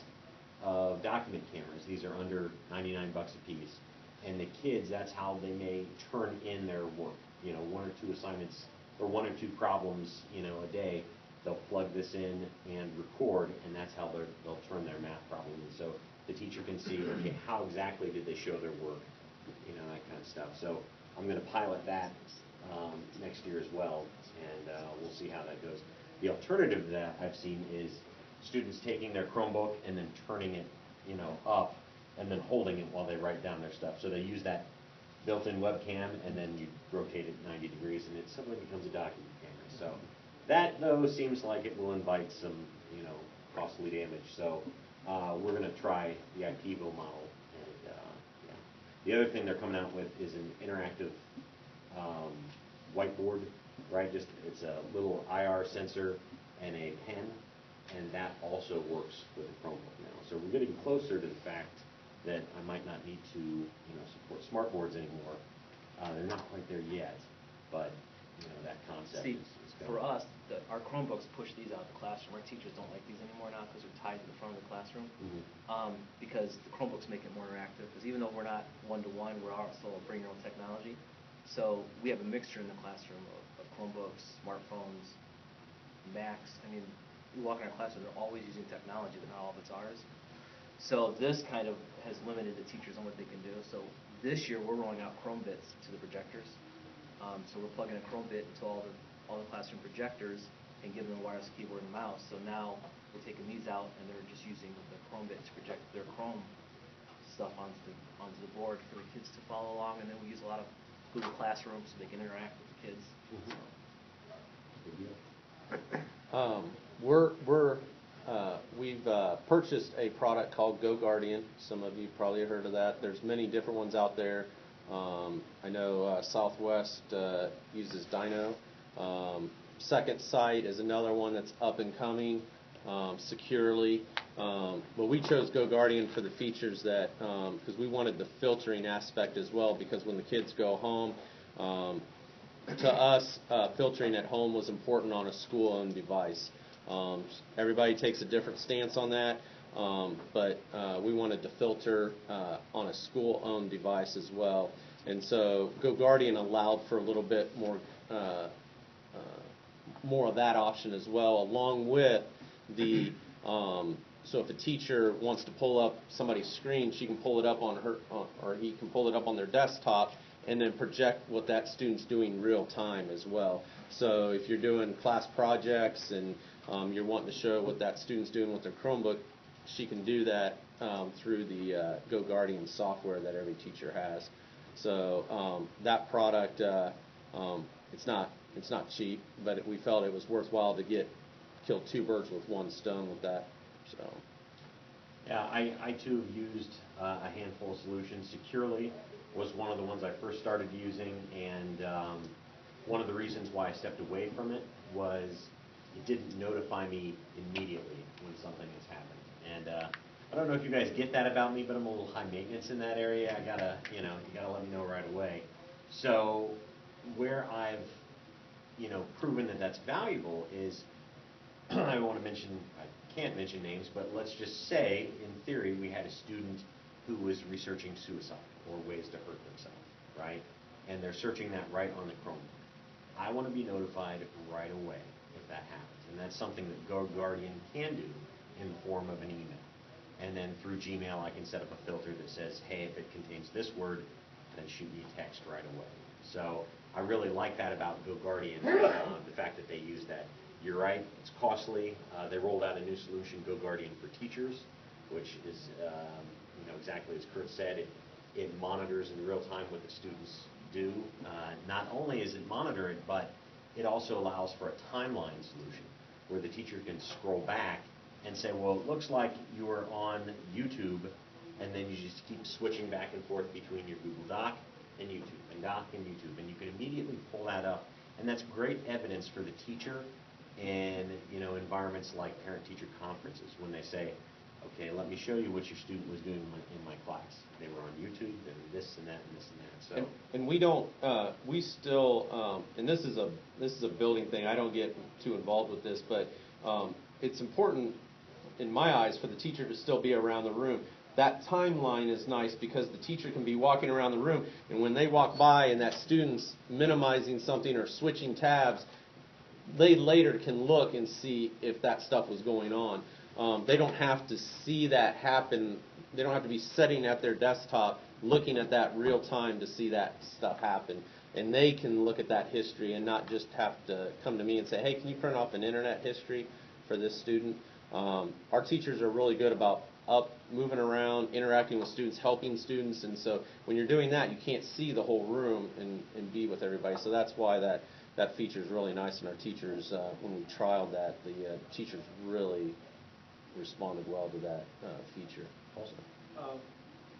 S3: of document cameras. These are under 99 bucks a piece, and the kids, that's how they may turn in their work. 1 or 2 assignments or 1 or 2 problems, a day. They'll plug this in and record, and that's how they'll turn their math problem in. So the teacher can see, okay, how exactly did they show their work, that kind of stuff. So I'm going to pilot that next year as well, and we'll see how that goes. The alternative to that I've seen is students taking their Chromebook and then turning it, up, and then holding it while they write down their stuff. So they use that built-in webcam, and then you rotate it 90 degrees, and it suddenly becomes a document camera. So that, though, seems like it will invite some, costly damage. So we're going to try the IPEVO model. And yeah. The other thing they're coming out with is an interactive whiteboard, right? It's a little IR sensor and a pen, and that also works with the Chromebook now. So we're getting closer to the fact that I might not need to, support smartboards anymore. They're not quite there yet, but that concept
S2: See,
S3: is going.
S2: for us, our Chromebooks push these out of the classroom. Our teachers don't like these anymore now because they're tied to the front of the classroom. Because the Chromebooks make it more interactive. Because even though we're not one-to-one, we're also bring your own technology. So we have a mixture in the classroom of Chromebooks, smartphones, Macs. I mean, you walk in our classroom, they're always using technology, but not all of it's ours. So this kind of has limited the teachers on what they can do. So this year we're rolling out Chrome bits to the projectors. So we're plugging a Chrome bit into all the classroom projectors and giving them a wireless keyboard and mouse. So now we're taking these out and they're just using the Chrome bit to project their Chrome stuff onto the board for the kids to follow along. And then we use a lot of Google Classroom so they can interact with the kids.
S1: We've purchased a product called GoGuardian. Some of you probably heard of that. There's many different ones out there. I know Southwest uses Dino. Second Sight is another one that's up and coming securely. But we chose GoGuardian for the features that, because we wanted the filtering aspect as well, because when the kids go home, to us, filtering at home was important on a school-owned device. Everybody takes a different stance on that, but we wanted to filter on a school-owned device as well. And so GoGuardian allowed for a little bit more of that option as well, along with the so if a teacher wants to pull up somebody's screen, she can pull it up on her, or he can pull it up on their desktop and then project what that student's doing real time as well. So if you're doing class projects and you're wanting to show what that student's doing with their Chromebook, she can do that through the GoGuardian software that every teacher has. So that product, it's not cheap, but we felt it was worthwhile to kill 2 birds with 1 stone with that. So.
S3: Yeah, I too have used a handful of solutions. Securely was one of the ones I first started using, and one of the reasons why I stepped away from it was it didn't notify me immediately when something has happened. And I don't know if you guys get that about me, but I'm a little high maintenance in that area. I gotta, you gotta let me know right away. So where I've, proven that that's valuable is, I can't mention names, but let's just say, in theory, we had a student who was researching suicide or ways to hurt themselves, right? And they're searching that right on the Chromebook. I want to be notified right away if that happens. And that's something that GoGuardian can do in the form of an email. And then through Gmail, I can set up a filter that says, hey, if it contains this word, then shoot me a text right away. So I really like that about GoGuardian, the fact that they use that. You're right, it's costly. They rolled out a new solution, GoGuardian for Teachers, which is exactly as Kurt said. It monitors in real time what the students do. Not only is it monitoring, but it also allows for a timeline solution where the teacher can scroll back and say, well, it looks like you were on YouTube, and then you just keep switching back and forth between your Google Doc and YouTube, and Doc and YouTube, and you can immediately pull that up. And that's great evidence for the teacher in environments like parent-teacher conferences when they say, okay, let me show you what your student was doing in my class. They were on YouTube, and this and that and this and that. So,
S1: and we don't, we still, and this is a building thing. I don't get too involved with this, but it's important in my eyes for the teacher to still be around the room. That timeline is nice because the teacher can be walking around the room, and when they walk by and that student's minimizing something or switching tabs, they later can look and see if that stuff was going on. They don't have to see that happen. They don't have to be sitting at their desktop looking at that real time to see that stuff happen. And they can look at that history and not just have to come to me and say, hey, can you print off an internet history for this student? Our teachers are really good about moving around, interacting with students, helping students. And so when you're doing that, you can't see the whole room and be with everybody. So that's why that feature is really nice. And our teachers, when we trialed that, the teachers really responded well to that feature also.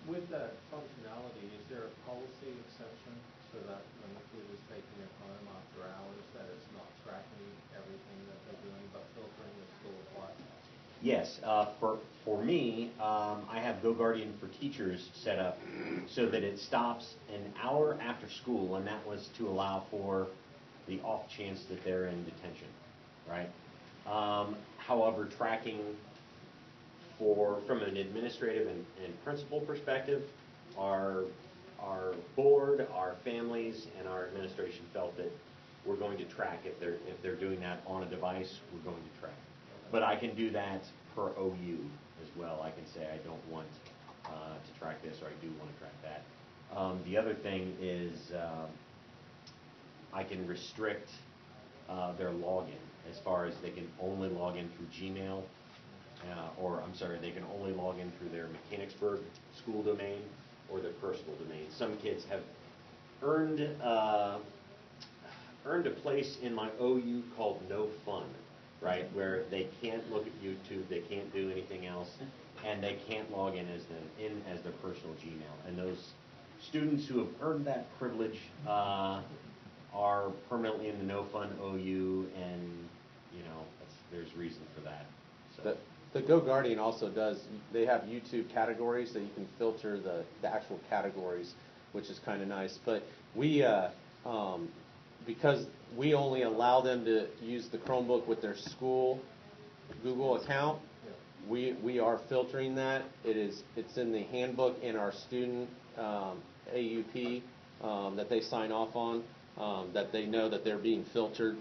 S6: With that functionality, is there a policy exception so that when the food is taking it home after hours, that it's not tracking everything that they're doing, but filtering the school what?
S3: yes, for me, I have GoGuardian for Teachers set up so that it stops an hour after school, and that was to allow for the off chance that they're in detention, right? However, tracking from an administrative and principal perspective, our board, our families, and our administration felt that we're going to track if they're doing that on a device. We're going to track, but I can do that per OU as well. I can say I don't want to track this, or I do want to track that. The other thing is I can restrict their login as far as they can only log in through Gmail. They can only log in through their Mechanicsburg school domain or their personal domain. Some kids have earned a place in my OU called No Fun, right, where they can't look at YouTube, they can't do anything else, and they can't log in as their personal Gmail. And those students who have earned that privilege are permanently in the No Fun OU, and there's reason for that. So.
S1: The GoGuardian also does, they have YouTube categories that you can filter the actual categories, which is kind of nice. But we, because we only allow them to use the Chromebook with their school Google account, we are filtering that. It's in the handbook in our student AUP that they sign off on, that they know that they're being filtered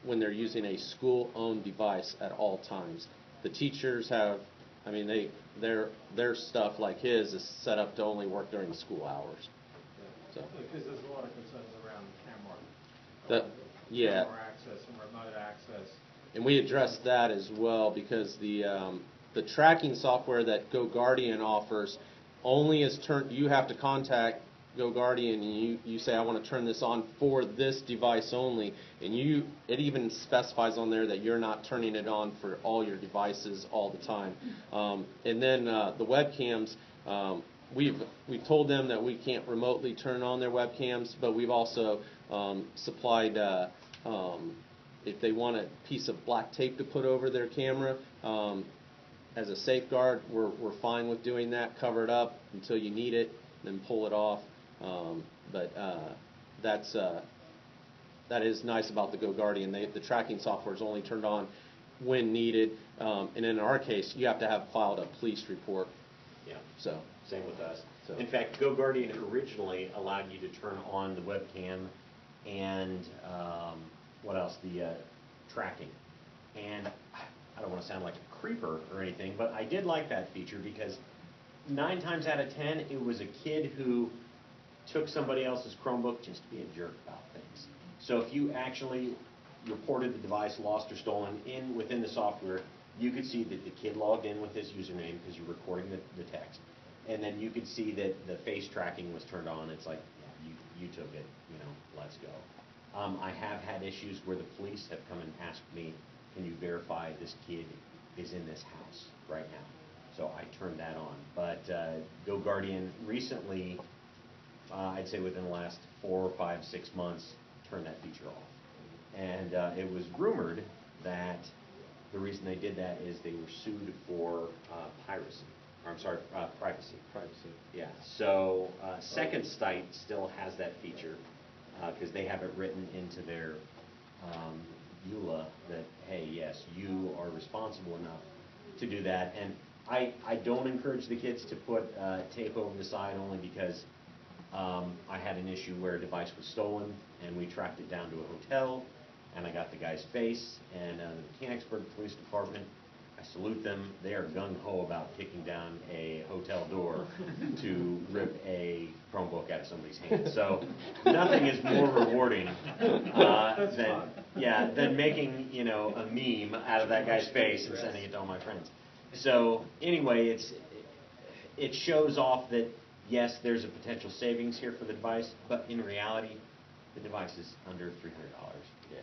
S1: when they're using a school-owned device at all times. The teachers have, their stuff like his is set up to only work during the school hours. So.
S6: Because there's a lot of concerns around
S1: Camera
S6: access and remote access.
S1: And we addressed that as well because the tracking software that GoGuardian offers only is you have to contact GoGuardian and you say, I want to turn this on for this device only, and it even specifies on there that you're not turning it on for all your devices all the time. And then the webcams, we've told them that we can't remotely turn on their webcams, but we've also supplied if they want a piece of black tape to put over their camera as a safeguard, we're fine with doing that. Cover it up until you need it, then pull it off. But that is nice about the GoGuardian. The tracking software is only turned on when needed, and in our case, you have to have filed a police report.
S3: Yeah.
S1: So
S3: same with us.
S1: So.
S3: In fact, GoGuardian originally allowed you to turn on the webcam and what else? The tracking. And I don't want to sound like a creeper or anything, but I did like that feature because 9 times out of 10, it was a kid who took somebody else's Chromebook just to be a jerk about things. So if you actually reported the device lost or stolen within the software, you could see that the kid logged in with his username because you're recording the text. And then you could see that the face tracking was turned on. It's like, yeah, you took it, let's go. I have had issues where the police have come and asked me, can you verify this kid is in this house right now? So I turned that on. But GoGuardian recently, I'd say within the last 4, 5, 6 months, turned that feature off. And it was rumored that the reason they did that is they were sued for privacy. Yeah. So Second Sight still has that feature because they have it written into their EULA that, hey, yes, you are responsible enough to do that. And I don't encourage the kids to put tape over the side only because I had an issue where a device was stolen and we tracked it down to a hotel and I got the guy's face and the Mechanicsburg Police Department, I salute them. They are gung-ho about kicking down a hotel door to rip a Chromebook out of somebody's hand. So nothing is more rewarding than making a meme out of that guy's face and sending it to all my friends. So anyway, it shows off that yes, there's a potential savings here for the device, but in reality, the device is under $300. Yeah.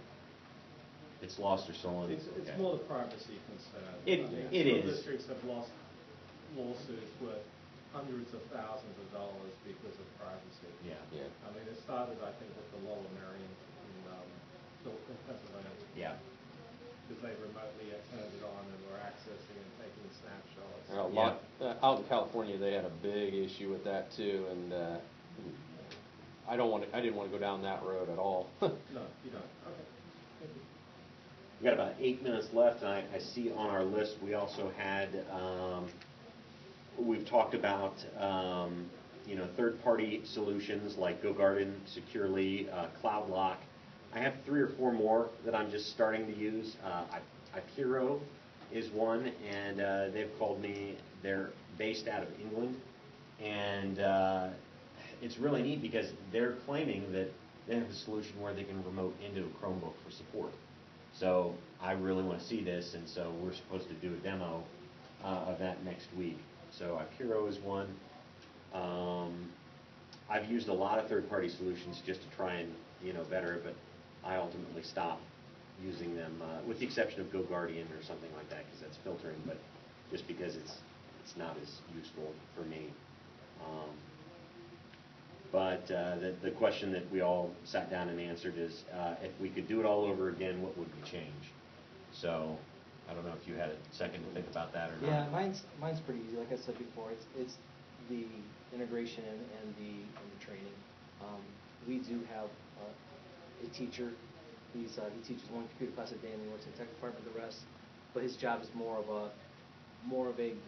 S3: It's lost or stolen.
S6: It's
S3: okay.
S6: more the privacy concern.
S3: It
S6: School
S3: is.
S6: districts have lost lawsuits worth hundreds of thousands of dollars because of privacy.
S3: Yeah.
S6: I mean, it started, I think, with the Lower Merion in Pennsylvania.
S3: Yeah.
S6: Because they remotely turned it on and were accessing and taking snapshots.
S1: Out in California, they had a big issue with that too, and I didn't want to go down that road at all.
S6: No, you don't. Okay. Thank you.
S3: We've got about 8 minutes left, and I see on our list we also had, we've talked about, third-party solutions like GoGuardian, Securely, CloudLock. I have 3 or 4 more that I'm just starting to use. Ipiro is one, and they've called me. They're based out of England, and it's really neat because they're claiming that they have a solution where they can remote into a Chromebook for support. So I really want to see this, and so we're supposed to do a demo of that next week. So Ipiro is one. I've used a lot of third-party solutions just to try and better it, but I ultimately stopped using them, with the exception of GoGuardian or something like that, because that's filtering, but just because it's not as useful for me. But the question that we all sat down and answered is, if we could do it all over again, what would we change? So I don't know if you had a second to think about that or not.
S2: Yeah, mine's pretty easy. Like I said before, it's the integration and the training. We do have a teacher. He teaches one computer class a day, and he works in the tech department the rest. But his job is more of a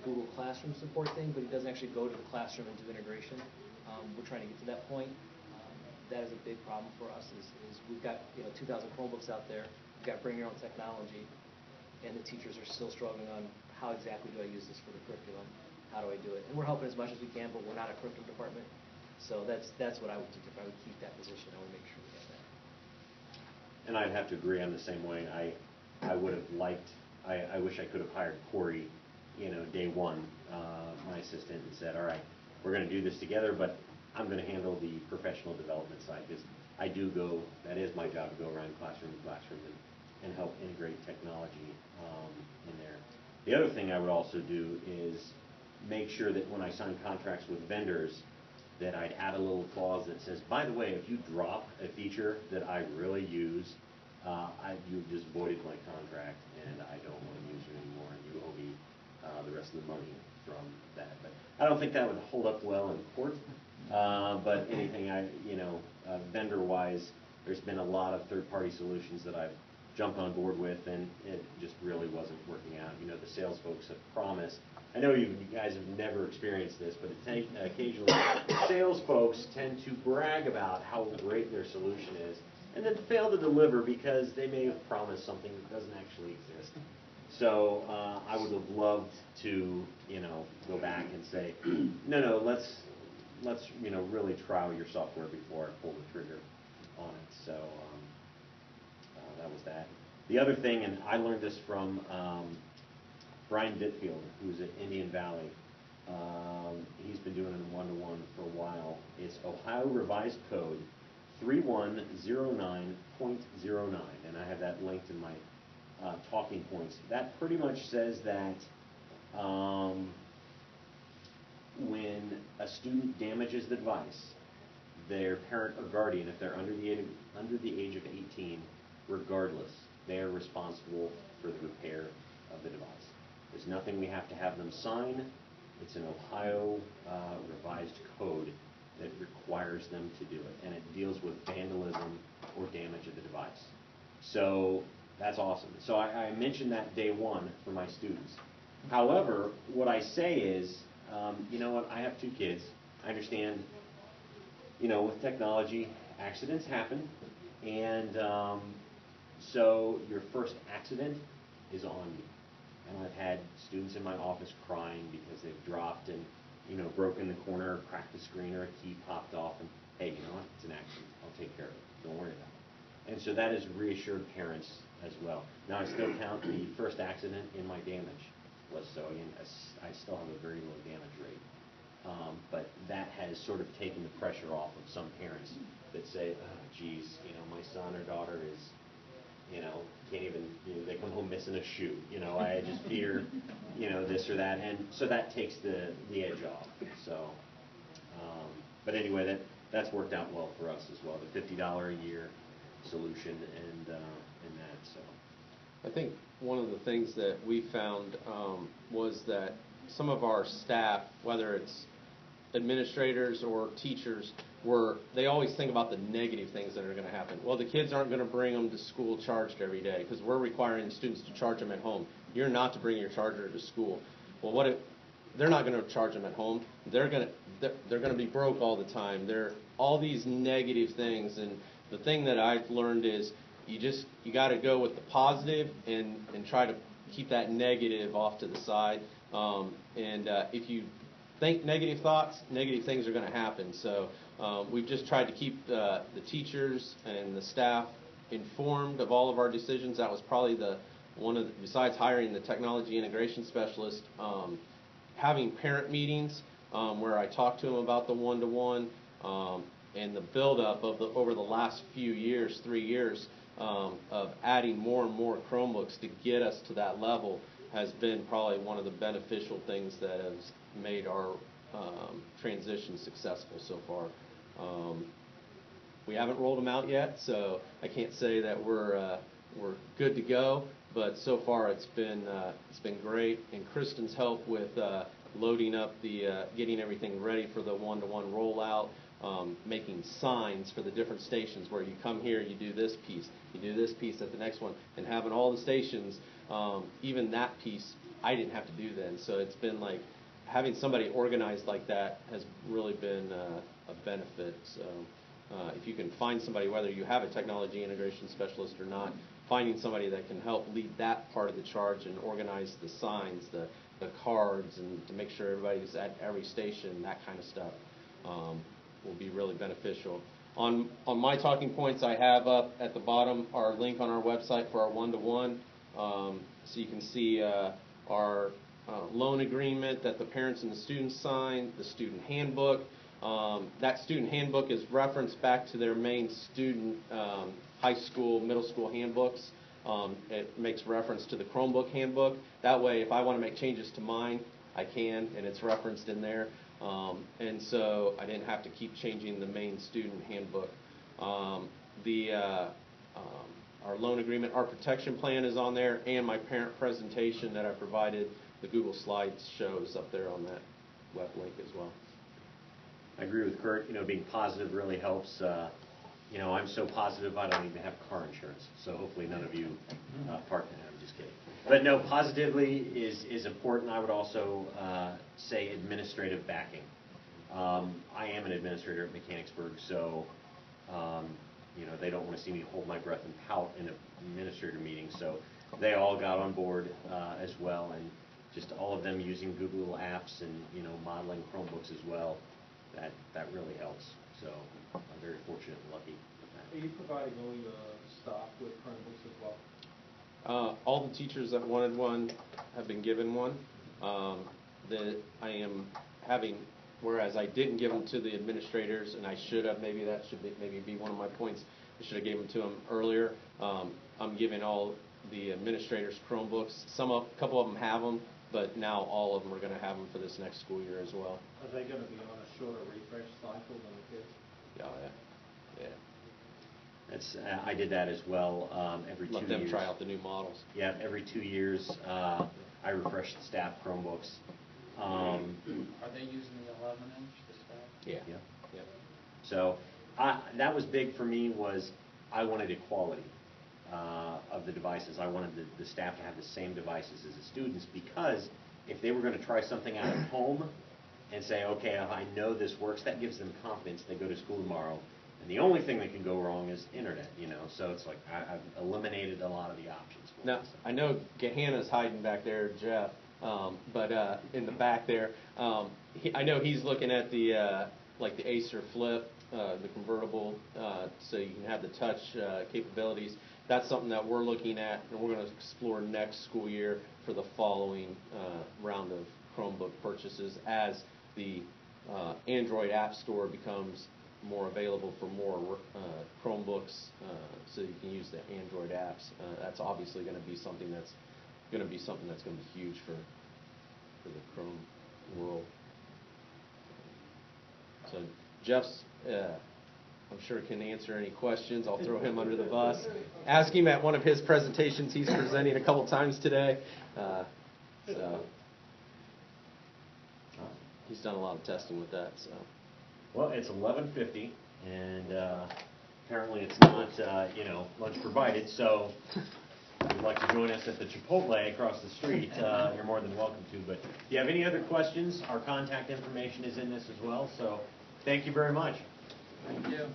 S2: Google Classroom support thing, but he doesn't actually go to the classroom and do integration. We're trying to get to that point. That is a big problem for us. Is we've got 2,000 Chromebooks out there. We've got bring your own technology, and the teachers are still struggling on how exactly do I use this for the curriculum? How do I do it? And we're helping as much as we can, but we're not a curriculum department. So that's what I would do. If I would keep that position, I would make sure we have that.
S3: And I'd have to agree on the same way. I would have liked. I wish I could have hired Corey, day one, my assistant, and said, all right, we're going to do this together, but I'm going to handle the professional development side because that is my job to go around classroom to classroom and help integrate technology in there. The other thing I would also do is make sure that when I sign contracts with vendors that I'd add a little clause that says, by the way, if you drop a feature that I really use, you've just voided my contract and I don't want to use it anymore and you owe me the rest of the money from that. But I don't think that would hold up well in court. But anything vendor-wise, there's been a lot of third-party solutions that I've jumped on board with, and it just really wasn't working out. The sales folks have promised. I know you guys have never experienced this, but occasionally sales folks tend to brag about how great their solution is, and then fail to deliver because they may have promised something that doesn't actually exist. So I would have loved to, go back and say, no, let's really trial your software before I pull the trigger on it. So that was that. The other thing, and I learned this from Brian Ditfield, who's at Indian Valley. He's been doing it in one-to-one for a while. It's Ohio Revised Code 3109.09, and I have that linked in my talking points. That pretty much says that when a student damages the device, their parent or guardian, if they're under the age of 18, regardless, they are responsible for the repair of the device. There's nothing we have to have them sign. It's an Ohio revised code that requires them to do it, and it deals with vandalism or damage of the device. So that's awesome. So I mentioned that day one for my students. However, what I say is, you know what, I have two kids. I understand, with technology, accidents happen, and so your first accident is on you. And I've had students in my office crying because they've dropped and, broken the corner, cracked the screen, or a key popped off, and hey, you know what, it's an accident. I'll take care of it. Don't worry about it. And so that has reassured parents as well. Now, I still count the first accident in my damage was, so again, I still have a very low damage rate. But that has sort of taken the pressure off of some parents that say, oh, geez, my son or daughter is, can't even, they come home missing a shoe. I just fear, this or that. And so that takes the edge off. So, but anyway, that's worked out well for us as well. The $50 a year solution and that. So,
S1: I think one of the things that we found was that some of our staff, whether it's administrators or teachers, they always think about the negative things that are going to happen. Well, the kids aren't going to bring them to school charged every day because we're requiring students to charge them at home. You're not to bring your charger to school. Well, what if they're not going to charge them at home? They're going to be broke all the time. They're all these negative things, and the thing that I've learned is you got to go with the positive and try to keep that negative off to the side. If you think negative thoughts, negative things are going to happen. So we've just tried to keep the teachers and the staff informed of all of our decisions. That was probably besides hiring the technology integration specialist, having parent meetings where I talked to them about the one-to-one and the buildup of over the last few years, 3 years, of adding more and more Chromebooks to get us to that level has been probably one of the beneficial things that has made our transition successful so far. We haven't rolled them out yet, so I can't say that we're good to go. But so far it's been great. And Kristen's help with loading up getting everything ready for the one-to-one rollout, making signs for the different stations where you come here, you do this piece at the next one, and having all the stations, even that piece I didn't have to do then. So it's been like having somebody organized like that has really been a benefit. So if you can find somebody, whether you have a technology integration specialist or not, finding somebody that can help lead that part of the charge and organize the signs, the cards, and to make sure everybody's at every station, that kind of stuff, will be really beneficial. On my talking points, I have up at the bottom our link on our website for our one-to-one. So you can see our loan agreement that the parents and the students sign, the student handbook. That student handbook is referenced back to their main student high school, middle school handbooks. It makes reference to the Chromebook handbook. That way, if I want to make changes to mine, I can, and it's referenced in there. And so I didn't have to keep changing the main student handbook. Our loan agreement, our protection plan is on there, and my parent presentation that I provided, the Google Slides shows up there on that web link as well.
S3: I agree with Kurt. Being positive really helps. I'm so positive I don't even have car insurance, so hopefully none of you park there. I'm just kidding. But no, positively is important. I would also say administrative backing. I am an administrator at Mechanicsburg, so they don't want to see me hold my breath and pout in an administrator meeting. So they all got on board as well, and just all of them using Google Apps and, modeling Chromebooks as well. That really helps. So I'm very fortunate and lucky with that.
S6: Are you providing all your staff with Chromebooks as well?
S1: All the teachers that wanted one have been given one. That I am having, whereas I didn't give them to the administrators, and I should have. Maybe that should be one of my points. I should have given them to them earlier. I'm giving all the administrators Chromebooks. A couple of them have them, but now all of them are going to have them for this next school year as well.
S6: Are they going to be on a shorter refresh cycle than the kids?
S1: Yeah.
S3: I did that as well every 2 years.
S1: Let them try out the new models.
S3: Yeah, every 2 years I refresh the staff Chromebooks.
S4: Are they using the 11-inch, the staff?
S1: Yeah.
S3: Yeah. So that was big for me. Was I wanted equality of the devices. I wanted the staff to have the same devices as the students, because if they were going to try something out at home and say, okay, if I know this works, that gives them confidence. They go to school tomorrow, and the only thing that can go wrong is internet, So it's like I've eliminated a lot of the options.
S1: Now, I know Gehanna's hiding back there, Jeff, but in the back there, I know he's looking at the like the Acer Flip, the convertible, so you can have the touch capabilities. That's something that we're looking at, and we're going to explore next school year for the following round of Chromebook purchases as the Android App Store becomes more available for more Chromebooks, so you can use the Android apps. That's obviously going to be something that's going to be huge for the Chrome world. So Jeff's, I'm sure, can answer any questions. I'll throw him under the bus. Ask him at one of his presentations he's presenting a couple times today. So he's done a lot of testing with that. So.
S3: Well, it's 11:50, and apparently it's not, lunch provided. So if you'd like to join us at the Chipotle across the street, you're more than welcome to. But if you have any other questions, our contact information is in this as well. So thank you very much.
S4: Thank you.